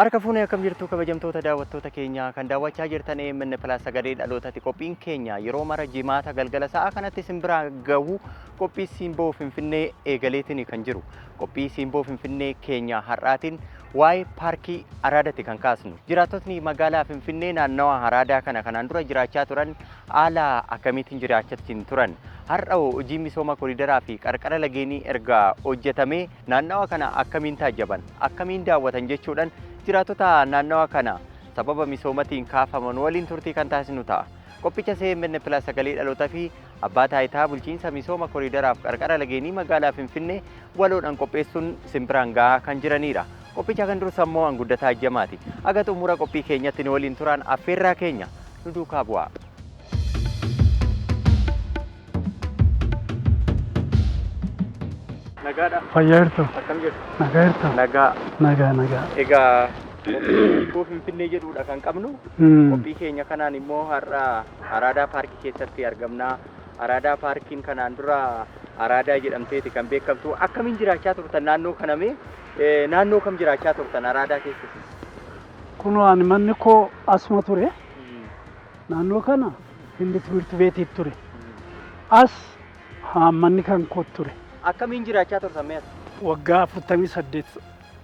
Harka fuunee akkam jirtu kabajamtoota daawwattoota keenya kan daawwachaa jirtan EMN Plus sagalee dhalootati. Qophiin keenya yeroo mara jimaata galgala sa'a kanatti simbira gahu qophii Simboo Finfinnee eegaleetiin kan jiru. Qophii Simboo Finfinnee keenya har'aatiin waa'ee paarkii Araadaatti kan kaasnu. Jiraattotni magaalaa Finfinnee naannawa Araadaa kanaan dura jiraachaa turan haala akkamiitiin jiraachaa turan. Har'a hojii misooma koriidaraa fi qarqara lageenii erga hojjetamee naannawa kana akkamiin taajjaban akkamiin daawwatan jechuudhaan jiraattota naannawa kana sababa misoomatiin kaafaman waliin turtii kan taasisnu ta'a. Qophicha EMN Plus sagalee dhalootaa fi abbaa taayitaa bulchiinsa misooma koriidaraaf qarqara lageenii magaalaa Finfinnee waloodhaan qopheessuun simbiraan gahaa kan jiranidha. Qophicha kan dursa immoo Anguddataa Ajjamaati. Aga xumura qophii keenyatti waliin turan affeerraa keenya nu duukaa bu'aa. Nagaadha. Fayyartu. Akkam jirtu? Nagaarta. Nagaa. Egaa Simboo Finfinnee jedhuudha kan qabnu. Qophii keenya kanaan immoo har'a Araadaa paarkii keessatti argamna. Araadaa paarkiin kanaan dura Araadaa jedhamteeti kan beekamtu. Akkamiin jiraachaa turtan naannoo kanamee? Naannoo kam jiraachaa turtan Araadaa keessatti? Kunoo ani manni koo asuma ture. Naannoo kana hindi timirti beetiitti ture. As manni kan koo ture. Akkamiin jiraachaa turtan mee? Waggaa 48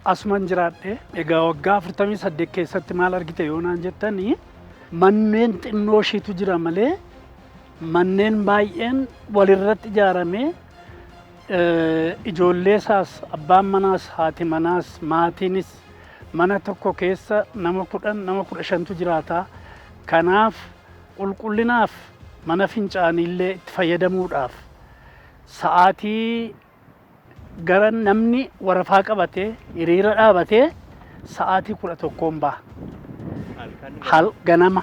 asuman jiraadhe. Egaa waggaa 48 keessatti maal argite yoo naan jettanii manneen xinnoo ishiitu jira malee manneen baay'een walirratti ijaaramee ijoollee isaas abbaan manaas haati manaas maatiinis mana tokko keessa nama 10 nama 15tu jiraata. Kanaaf qulqullinaaf mana fincaaniillee itti fayyadamuudhaaf sa'aatii gara namni warafaa qabatee hiriira dhaabatee sa'aatii 11 ba'a. Hal ganama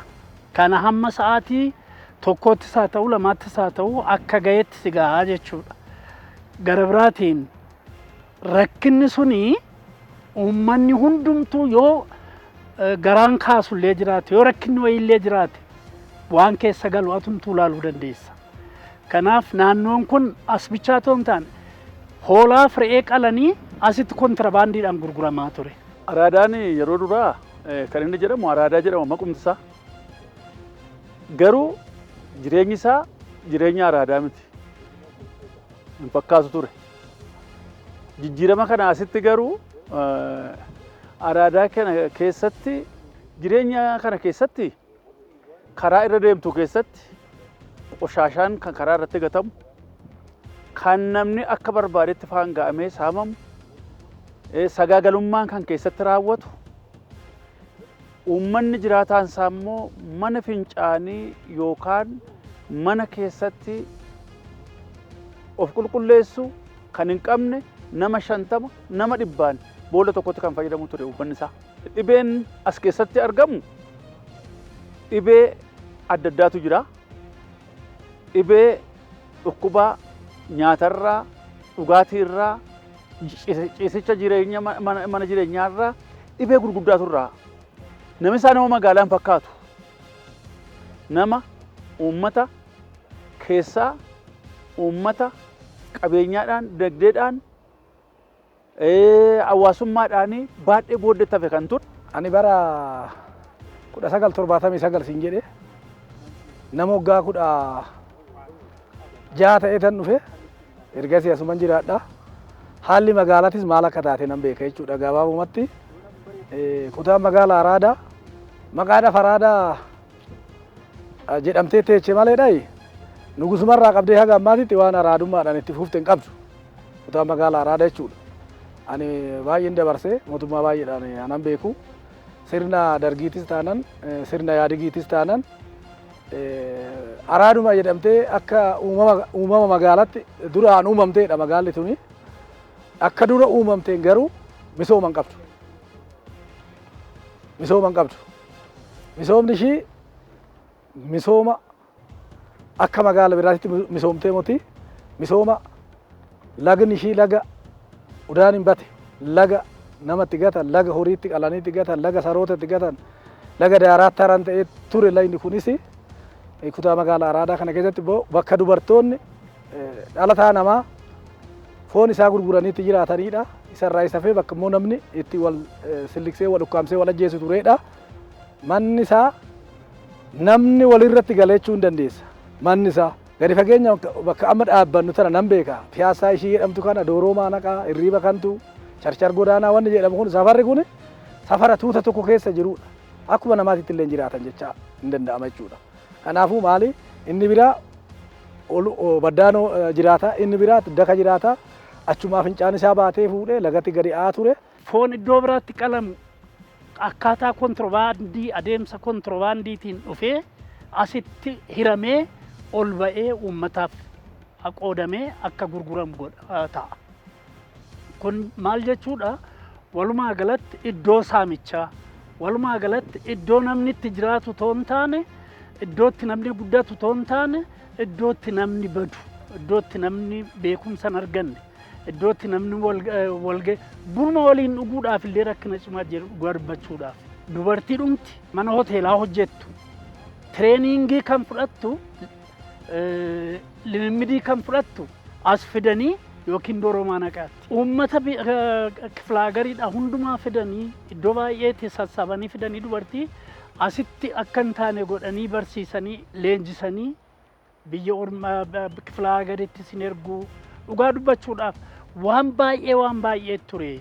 kana hamma sa'aatii tokkotti isaa ta'u lamaatti isaa ta'u akka gaheetti si gahaa jechuudha. Gara biraatiin rakkinni suni uummanni hundumtuu yoo garaan kaasullee jiraate yoo rakkinni wayiillee jiraate waan keessa galu atumtuu ilaaluu dandeessa. Kanaaf naannoon kun as bichaa ta'uu hin taane hoolaa re'ee qalanii asitti kontrabaandiidhaan gurguramaa ture. Araadaan yeroo duraa kan inni jedhamu Araadaa jedhama maqumti isaa. Garuu jireenyi isaa jireenya Araadaa miti. Hin fakkaatu ture. Jijjiirama kana asitti garuu Araadaa kana keessatti jireenya kana keessatti karaa irra deemtu keessatti qoshashaan kan karaa irratti gatamu kan namni akka barbaadetti faan ga'amee saamamu sagaagalummaan kan keessatti raawwatu uummanni jiraataan isaa immoo mana fincaanii yookaan mana keessatti of qulqulleessu kan hin qabne nama 50 nama 100 boolla tokkotti kan fayyadamu ture uummanni isaa. Dhibeen as keessatti argamu dhibee adda addaatu jira. Dhibee dhukkubaa nyaatarraa dhugaatiirraa ciisicha jireenya mana jireenyaarraa dhibee gurguddaatu irraa namni isaa nama magaalaan fakkaatu nama uummata keessaa uummata qabeenyaadhaan dinagdeedhaan hawaasummaadhaan baay'ee booddeetti hafe kan ture. Ani bara 1979 siin jedhe nama waggaa 16 ta'ee tan dhufe ergasii asuman jiraadha. Haalli magaalaatis maal akka taate nan beeka jechuudha gabaabumatti. Kutaan magaalaa Araadaa maqaadhaaf Araadaa jedhamtee teeche maleedha. Nugusumarraa qabdee haga ammaatitti waan araadummaadhaan itti fufte hin qabdu. Kutaan magaalaa Araadaa jechuudha. Ani baay'een dabarsee mootummaa baay'eedhaan anan beeku. Sirna dargiitis taanan sirna yaadigiitis taanan Araaduma jedhamtee akka uumama magaalaatti duraan uumamteedha magaalli tuni. Akka dura uumamteen garuu misooma hin qabdu. Misoomni ishii misooma akka magaala biraatti misoomtee moti. Misooma lagni ishii laga udaan hin bate laga namatti gatan laga horiitti qalaniitti gatan laga sarootatti gatan laga daaraatti haran ta'ee ture layni kunis kutaa magaalaa Araadaa kana keessatti bakka dubartoonni dhalataa namaa foon isaa gurguraniitti jiraatanidha. isarraa isa fee bakka immoo namni itti wal silliqsee wal ukkaamsee wal ajjeesu turedha. Manni isaa namni walirratti galeechuu hin dandeessa. Manni isaa gadi fageenya bakka amma dhaabbannu tana nan beeka. Piyaasaa ishii jedhamtu kana Dooroo Maanaqaa, Irriiba Kantuu, Charchar Godaanaa wanni jedhamu kun safarri kun safara tuuta tokko keessa jirudha. Akkuma namaatitti illee jiraatan jecha hin danda'ama jechuudha. Kanaafuu maali inni biraa baddaanoo jiraata, inni biraa daka jiraata. Achumaa fincaan isaa baatee fuudhee lagatti gadi aa ture. Foon iddoo biraatti qalamu akkaataa kontirobaandii adeemsa kontirobaandiitiin dhufee asitti hiramee ol ba'ee uummataaf qoodamee akka gurguramu ta'a. Kun maal jechuudha? Walumaa galatti iddoo saamichaa, walumaa galatti iddoo namni itti jiraatu otoo hin taane, iddootti namni guddatu otoo hin taane, iddootti namni badu, iddootti namni beekumsa hin arganne, iddootti namni walga'e buna waliin dhuguudhaaf illee rakkina cimaa jiru garbachuudhaaf. Dubartii dhumti mana hoteelaa hojjettu, tireeningii kan fudhattu, limimmidii kan fudhattu as fidanii yookiin Dooroo Maanaqaatti. Uummata kiflaa gariidha hundumaa fidanii iddoo baay'eetti sassaabanii fidanii dubartii asitti akka hin taane godhanii barsiisanii leenjisanii biyya ormaa kiflaa gariitti sin erguu dhugaa dubbachuudhaaf waan baay'ee ture.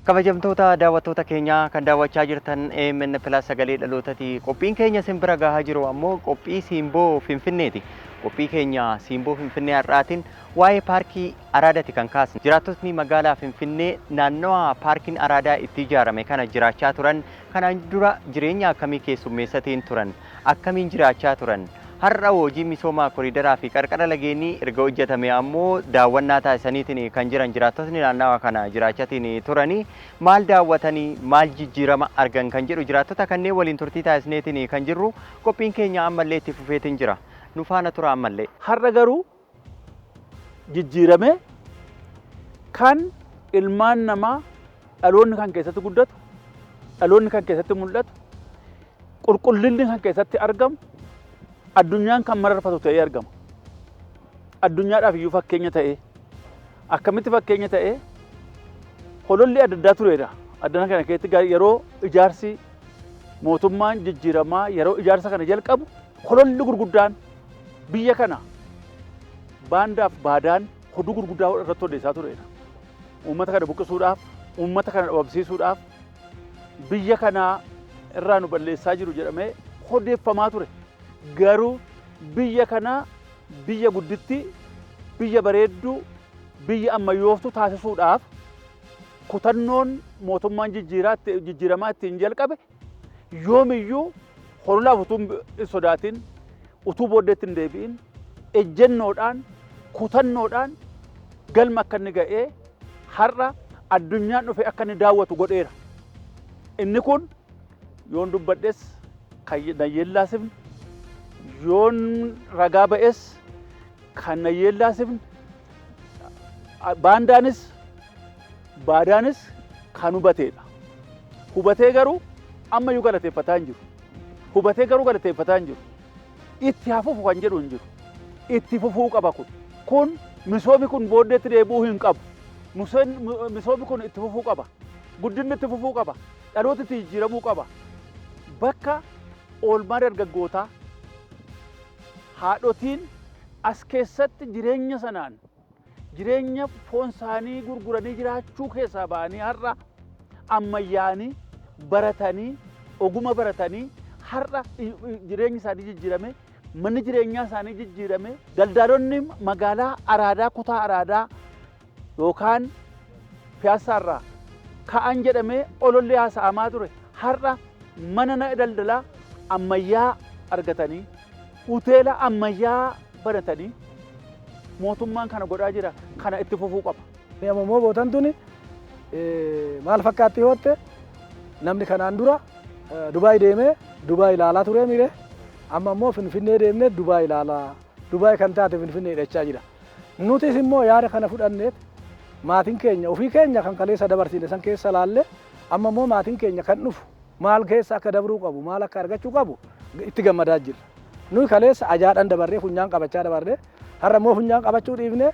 Kabajamtoota daawwattoota keenyaa kan daawwachaa jirtan AMN Plus sagalee dhalootati. Qophiin keenya simbira gahaa jiru ammoo qophii Siimboo Finfinneeti. Qophii keenya Siimboo Finfinnee har'aatiin waa'ee paarkii Araadaati kan kaasne. Jiraattotni magaalaa Finfinnee naannawaa paarkiin Araadaa itti ijaarame kana jiraachaa turan, kanaan dura jireenya akkamii keessummeessatiin turan, akkamiin jiraachaa turan. Har'a hojii misoomaa koriidaraa fi qarqara lageenii erga hojjetame ammoo daawwannaa taasisaniitiin kan jiran jiraattotni naannawaa kana jiraachatiin turanii maal daawwatanii maal jijjiirama argan kan jedhu jiraattota kanneen waliin turtii taasisneetiin kan jirru qophiin keenya ammallee itti fufeetiin jira. Nu faana tura ammallee. Har'a garuu jijjiirame kan ilmaan namaa dhaloonni kan keessatti guddatu, dhaloonni kan keessatti mul'atu, qulqullinni kan keessatti argamu, addunyaan kan mararfatu ta'ee argama. Addunyaadhaaf iyyuu fakkeenya ta'ee akkamitti fakkeenya ta'ee hololli adda addaa tureedha. Addana kana keessatti yeroo ijaarsi mootummaan jijjiiramaa yeroo ijaarsa kana jalqabu hololli gurguddaan biyya kana baandaaf baadaan hoduu gurguddaa irratti odeessaa tureedha. Uummata kana buqqisuudhaaf, uummata kana dhabamsiisuudhaaf biyya kana irraa nu balleessaa jiru jedhamee odeeffamaa ture. Garuu biyya kana biyya gudditti, biyya bareedduu, biyya ammayyooftu taasisuudhaaf kutannoon mootummaan jijjiiramaa ittiin jalqabe yoomiyyuu hololaaf utuu hin sodaatin, utuu booddeetti hin deebi'in, ejjennoodhaan, kutannoodhaan galma akka inni ga'ee har'a addunyaan dhufee akka inni daawwatu godheera. Inni kun yoon dubbadhes kan nayyeellaasifne, yoon ragaa ba'es kan nayyeellaasifne, baandaanis baadaanis kan hubateedha. Hubatee garuu ammayyuu galateeffataa hin jiru. Hubatee garuu galateeffataa hin jiru. Itti hafuuf kan jedhu hin jiru. Itti fufuu qaba kun. Kun misoomi kun booddeetti deebi'uu hin qabu. Misoomi kun itti fufuu qaba. Guddinni itti fufuu qaba. Dhaloota itti jijjiiramuu qaba. Bakka oolmaa dargaggootaa haadhotiin as keessatti jireenya sanaan jireenya foon isaanii gurguranii jiraachuu keessaa ba'anii har'a ammayyaanii baratanii oguma baratanii har'a jireenyi isaanii jijjiirame, manni jireenyaa isaanii jijjiirame, daldaltoonni magaalaa Araadaa kutaa Araadaa yookaan Piyaassaarraa ka'an jedhamee olollee haasa'amaa ture har'a mana daldalaa ammayyaa argatanii hoteela ammayyaa baratanii mootummaan kana godhaa jira. Kana itti fufuu qaba. Ammoo bootan tuni maal fakkaatti hootte namni kanaan dura Dubaay deemee Dubaay ilaalaa ture mire amma immoo Finfinnee deemnee Dubaay ilaalaa Dubaay kan taate Finfinnee dhachaa jira. Nutis immoo yaada kana fudhanneet maatiin keenya ofii keenya kan kaleessa dabarsine san keessa laalle amma immoo maatiin keenya kan dhufu maal keessa akka dabruu qabu maal akka argachuu qabu itti gammadaa jirra. Nuyi kaleessa ajaadhaan dabarree funyaan qabachaa dabarree har'a immoo funyaan qabachuu dhiifnee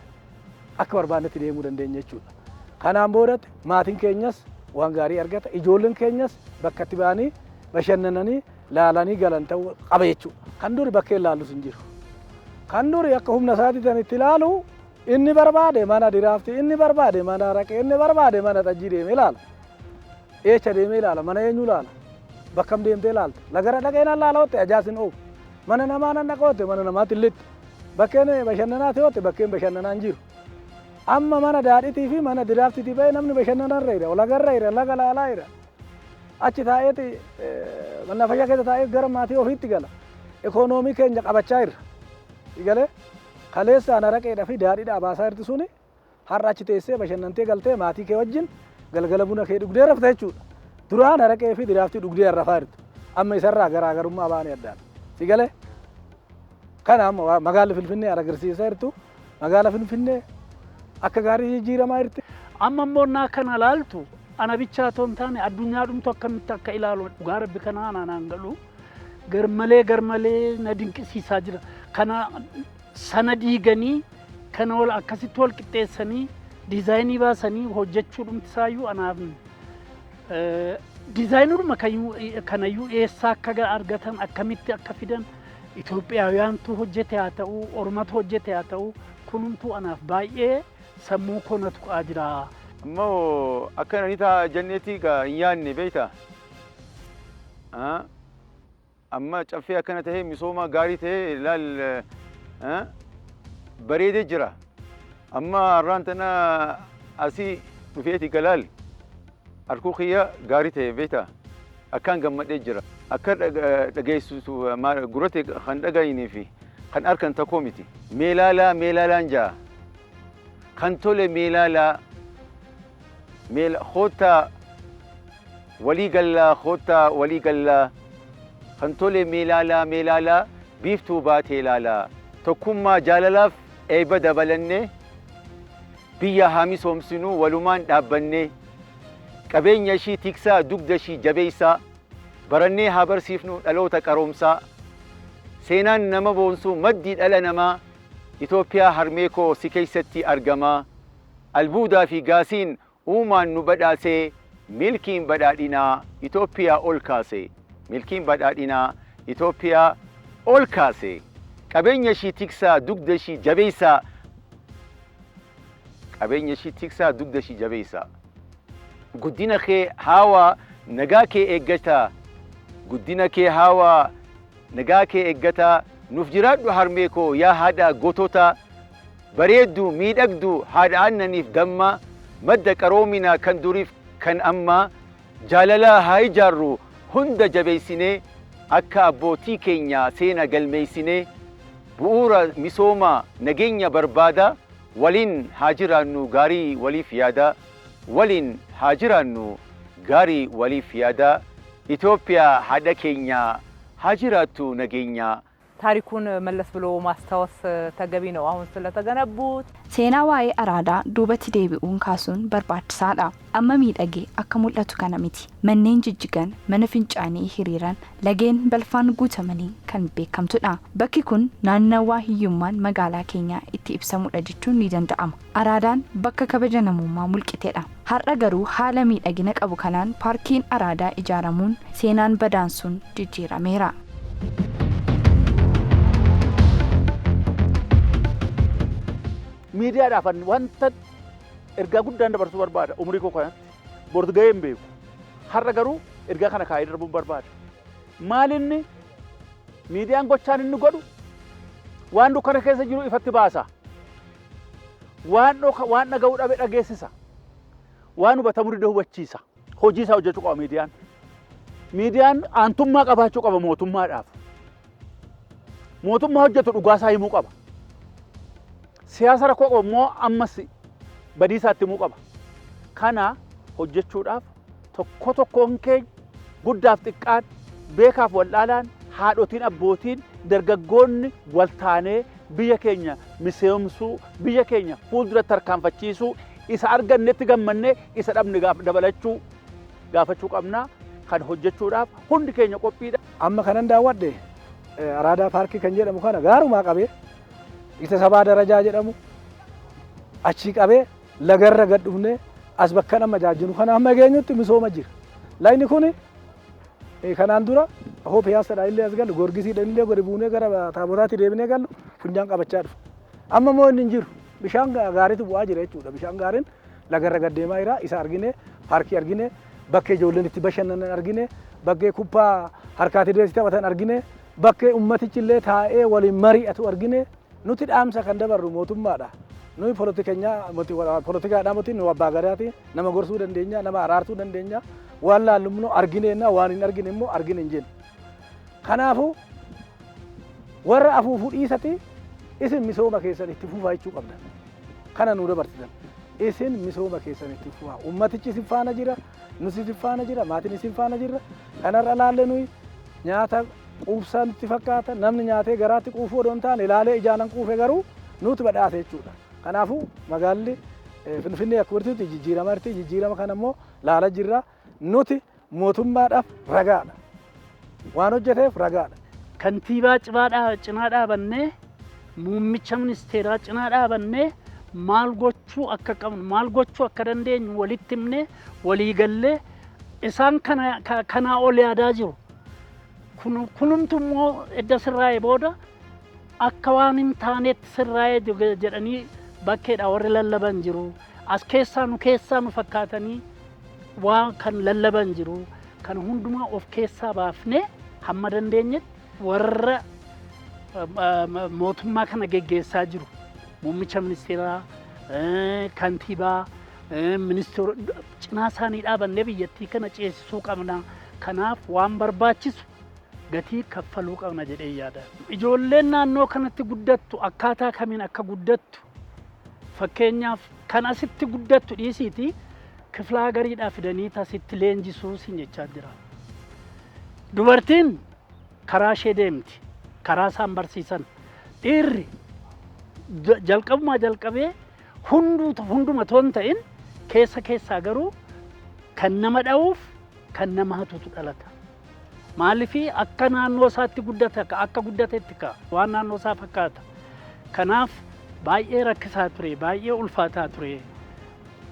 akka barbaannetti deemuu dandeenya jechuudha. Kanaan boodatti maatiin keenyas waan gaarii argata, ijoolleen keenyas bakka itti ba'anii bashannananii laalanii galan ta'uu qaba jechuudha. Kan duri bakkee ilaallu hin jiru. Kan duri akka humna isaatiitiin itti ilaalu inni barbaade mana diraaftii, inni barbaade mana araqee, inni barbaade mana xajjii deemee ilaala. Eecha deemee ilaala, mana eenyu ilaala, bakkam deemtee ilaalta. Lagara dhaqeen allaala hotte ajaasin oofu. Mana namaa nan dhaqoote mana namaatti illitti. Bakkeen bashannanaa ta'oote bakkeen bashannanaa hin jiru. Amma mana daadhiitii fi mana diraaftiitii ba'ee namni bashannanarra jira, lagarra jira, laga laalaa jira. Achi taa'eeti mana fayyaa keessa taa'ee gara maatii ofiitti gala. Ikoonoomii keenya qabachaa jirra. Galee kaleessaan araqeedhaa fi daadhiidhaa baasaa jirti suni har'a achi teessee bashannantee galtee maatii kee wajjin galgala buna kee dhugdee rafta jechuudha. Duraan araqee fi diraaftii dhugdee rafaa jirtu. Amma isarraa garaagarummaa baanii addaan. Galee kana amma magaalli Finfinnee agarsiisaa jirtu. Magaala Finfinnee akka gaarii jijjiiramaa jirti. Amma immoo naa kana laaltu ana bichaa toon taane addunyaa dhumtu akkamitti akka ilaalu dhugaa rabbi kana anaan galu garmalee na dinqisiisaa jira. Kana sana diiganii kana wal akkasitti wal qixxeessanii diizaayinii baasanii hojjechuu dhumtisaayyuu anaaf diizaayinuruma kanayyuu eessaa akka argatan akkamitti akka fidan Itoophiyaawyaantu hojjete haa ta'u Oromatu hojjete haa ta'u kunumtuu anaaf baay'ee sammuu koo tuqaa jira. Ammoo akka nanitaa janneetii gaa hin yaadne beektaa? Amma caffee akkana tahee misooma gaarii tahee ilaal bareedee jira. Amma har'aan tana asii dhufeeti galaal harkuu kiyya gaarii tahee beektaa? Akkaan gammadee jira. Akka dhageessisu gurate kan dhagayinii fi kan harkan takoo miti. Meelaalaan jaa. Kan tole meelaalaa. Khoota walii gallaa kan tole meelaalaa biiftuu baatee ilaalaa tokkummaa jaalalaaf eebba dabalannee biyya haa misoomsinuu walumaan dhaabbannee qabeenya ishii tiksaa dugda ishii jabeessaa barannee haa barsiifnu dhaloota qaroomsaa seenaan nama boonsuu maddii dhala namaa Itoophiyaa harmee koo si keessatti argamaa albuudaa fi gaasiin uumaan nu badhaasee milkiin badhaadhinaa Itoophiyaa ol kaase milkiin badhaadhinaa Itoophiyaa ol kaase qabeenya ishii tiksaa dugda ishii jabeessaa guddina kee haawaa nagaa kee eeggataa nuuf jiraadhu harmee koo yaa haadha gootota bareeddu miidhagdu haadha aannaniif damma madda qaroominaa kan duriif kan ammaa jaalalaa haa ijaarru hunda jabeessinee akka abbootii keenya seena galmeessinee bu'uura misoomaa nageenya barbaada waliin haa jiraannu gaarii waliif yaada Itoophiyaa haadha keenya haa jiraattu nageenya. ታሪኩን መለስ ብሎ ማስታወስ ተገቢ ነው አሁን ስለተገነቡት ሴና ዋይ አራዳ ዱበት ዴቢኡን ካሱን በርባድሳዳ አመሚ ደጌ አከሙለቱ ከነሚቲ መኔን ጅጅገን መንፍንጫኔ ሂሪራን ለጌን በልፋን ጉተመኒ ከን ቤከምቱዳ በኪኩን ናነዋ ህዩማን መጋላ ኬኛ ኢቲ ኢብሰሙ ደጅቹን ሊደንዳም አራዳን በከ ከበጀነሙማ ሙልቂቴዳ ሀረገሩ ሀለሚ ደጊነ ቀቡ ከናን ፓርኪን አራዳ ኢጃራሙን ሴናን በዳንሱን ጅጅራ ሜራ Media dapat wanted erga guddaan dabarsu barbaada umrii koo kanatti bortu ga'ee hin beeku har'a garuu ergaa kana kaa'ee darbuun barbaada maalinni miidiyaan gochaan inni godhu waan dukkana keessa jiru ifatti baasa waan dhaga'uu dhabe dhageessisa waan hubatamuu dide hubachiisa hojii isaa hojjechuu qaba miidiyaan aantummaa qabaachuu qaba mootummaadhaaf mootummaa hojjetu dhugaa isaa himuu qaba siyaasa rakkoo qabu immoo ammas badiisaatti himuu qaba. Kana hojjechuudhaaf tokkoon keenya guddaaf xiqqaan beekaaf wal'aalaan haadhotiin abbootiin dargaggoonni waltaanee biyya keenya misoomsuu biyya keenya fuulduratti tarkaanfachiisuu isa argannetti gammannee isa dhabne gaafachuu qabna. Kan hojjechuudhaaf hundi keenya qophiidha. Amma kanan daawwadhe Araadaa paarkii kan jedhamu kana gaarumaa qabee isa sabaa darajaa jedhamu achi qabee lagarra gad dhufnee as bakka nama jaajinu kana amma geenyutti misooma jira. Lagni kuni kanaan dura hoo piyaasadhaa illee as galu gorgisiidhaan illee gadi buunee gara taabotaatti deebinee gallu funyaan qabachaa dhufu. Amma moo inni hin jiru bishaan gaariitu bu'aa jira jechuudha. Bishaan gaariin lagarra gad deemaa jira isa argine paarkii argine bakkee ijoolleen itti bashannanan argine bakkee kubbaa harkaatti deessi taphatan argine bakkee ummatichi illee taa'ee waliin mari'atu argine nuti dhaamsa kan dabarru mootummaadha. Nuyi poolitikaadhaa moti nu abbaa gadaati nama gorsuu dandeenya nama araarsuu dandeenya waan laallumnu argineenna waan hin argine immoo argine hin jennu. Kanaafuu warra afuufuu dhiisati isin misooma keessan itti fufaa jechuu qabdan. Kana nu dabarsitan. Isin misooma keessan itti fufaa. Ummatichi isin faana jira, nus isin faana jira, maatiin isin faana jira. Kanarra laalle nuyi nyaata quubsaa nutti fakkaata namni nyaatee garaatti quufuu odoo hin taane ilaalee ijaanan quufe garuu nuti badhaase jechuudha. Kanaafuu magaalli Finfinnee akka bartuutti jijjiirama irratti jijjiirama kana immoo laala jirra nuti mootummaadhaaf ragaadha. Waan hojjeteef ragaadha. Kantiibaa cinaa dhaabannee muummicha ministeeraa cinaa dhaabannee maal gochuu akka qabnu maal gochuu akka dandeenyu walitti himnee walii gallee isaan kanaa ol yaadaa jiru. Kunumtu immoo edda sirraa'ee booda akka waan hin taanetti sirraa'ee jedhanii bakkeedha warri lallaban jiru. As keessaa nu fakkaatanii waan kan lallaban jiru. Kan hundumaa of keessaa baafnee hamma dandeenyetti warra mootummaa kana geggeessaa jiru. Muummicha ministeeraa, kantiibaa, ministeera cinaa isaanii dhaabannee biyyattii kana ceesisuu qabna. Kanaaf waan barbaachisu gatii kaffaluu qabna jedhee yaada. Ijoolleen naannoo kanatti guddattu akkaataa kamiin akka guddattu fakkeenyaaf kan asitti guddattu dhiisiiti kiflaa gariidhaa fidanii asitti leenjisuu siin jechaa jira. Dubartiin karaa ishee deemti. Karaa isaan barsiisan. Dhiirri jalqabumaa jalqabee hunduma toon ta'in keessaa garuu kan nama dha'uuf kan nama hatutu dhalata. Maaliifii akka naannoo isaatti guddata akka guddatetti ka waan naannoo isaa fakkaata. Kanaaf baay'ee rakkisaa ture baay'ee ulfaataa ture.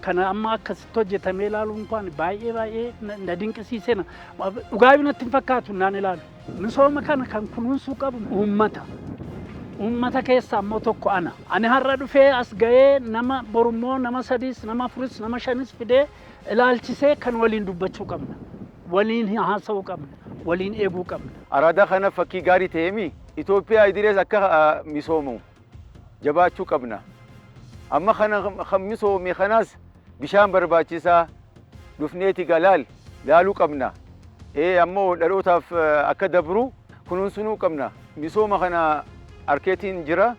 Kana amma akkasitti hojjetamee ilaaluun kun baay'ee na dinqisiisee dhugaa natti hin fakkaatu naan ilaalu. Misooma kana kan kunuunsuu qabu uummata. Uummata keessaa immoo tokko ana. Ani har'a dhufee as ga'ee nama borummoo nama sadiis nama afuris nama shanis fidee ilaalchisee kan waliin dubbachuu qabna. Waliin haasa'uu qabna. Waliin eeguu qabna. Araadaa kana fakkii gaarii ta'eemi Itoophiyaa idilees akka misoomu jabaachuu qabna. Amma kan misoome kanaas bishaan barbaachisaa dhufneeti galaal laaluu qabna. Ammoo dhalootaaf akka dabru kunuunsinuu qabna. Misooma kana arkeetiin jira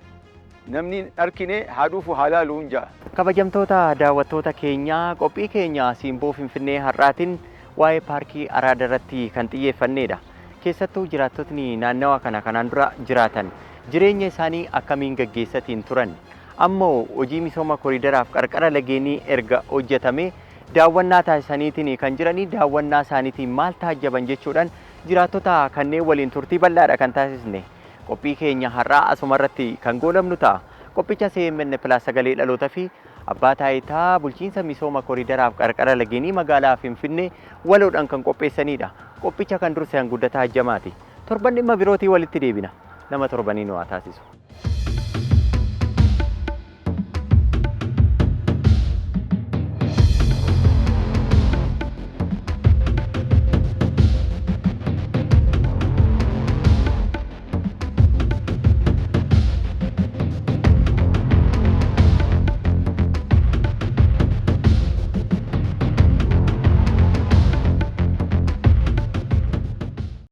namni arkine haadhuufu halaaluun ja'a. Kabajamtoota daawwattoota keenyaa qophii keenya Siimboo Finfinnee har'aatiin waa'ee paarkii Araadaa irratti kan xiyyeeffannedha. Keessattuu jiraattotni naannawa kana kanaan dura jiraatan jireenya isaanii akkamiin gaggeessatiin turan. Ammoo hojii misooma koriidaraaf qarqara lageenii erga hojjetame daawwannaa taasisaniitiin kan jiranii daawwannaa isaaniitiin maal taajjaban jechuudhaan jiraattota kanneen waliin turtii bal'aadha kan taasisne. Qophii keenya har'aa asuma irratti kan goolabnu ta'a. Qophicha CMN Plus sagalee dhaloota fi abbaa taayitaa bulchiinsa misooma koriidaraaf qarqara lageenii magaalaa Finfinnee waloodhaan kan qopheessanidha. Qophicha kan durse hanguddataa Hajjamaati. Torban dhimma birootii walitti deebina. Nama torbanii nu haa taasisu.